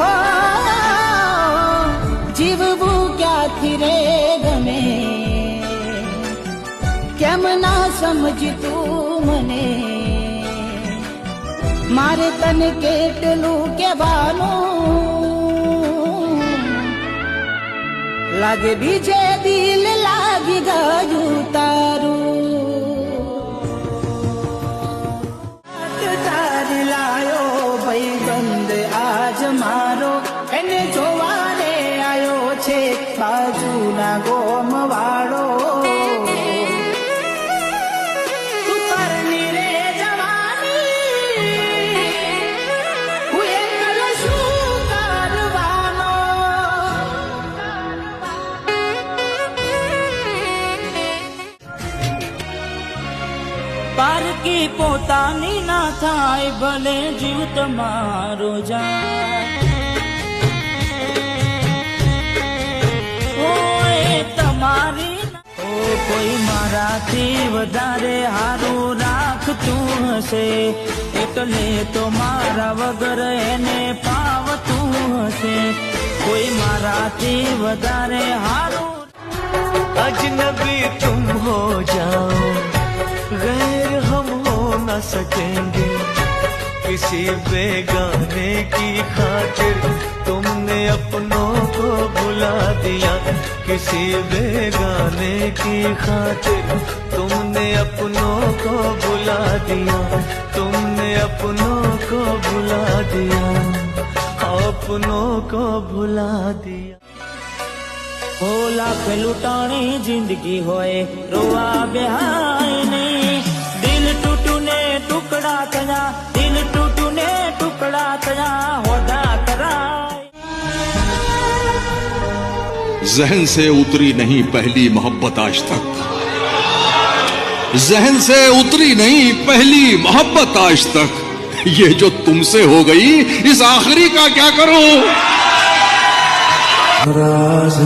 હો જીવવું ક્યાંથી રે ગમે, કેમ ના સમજતું મને, મારે તને કેટલું કહેવાનું, લાગે બીજે દિલ લાગી ગયું તારું, તારી લાયો ભાઈ બંધ આજ મારો, એને જોવા રે આવ્યો છે બાજુના ગોમ વાળો, પારકી પોતાની ના થાય ભલે જીવ તમારો જાય, તમારી કોઈ મારાથી વધારે હારું રાખતું હશે, એટલે તો મારા વગર એને પાવતું હશે, કોઈ મારાથી વધારે હારું। अजनबी तुम हो जाओ, गैर हम हो न सकेंगे, किसी बेगाने की खातिर तुमने अपनों को भुला दिया, किसी बेगाने की खातिर तुमने अपनों को भुला दिया, तुमने अपनों को भुला दिया, अपनों को भुला दिया। લાખ લૂંટાણી જિંદગી હોય રોવા બેહાય નહીં, દિલ તૂટું ને ટુકડા થયા, દિલ તૂટું ને ટુકડા થયા, હોદા કરાય। जहन से उतरी नहीं पहली मोहब्बत आज तक, जहन से उतरी नहीं पहली मोहब्बत आज तक, ये जो तुमसे हो गई इस आखिरी का क्या करूं। राज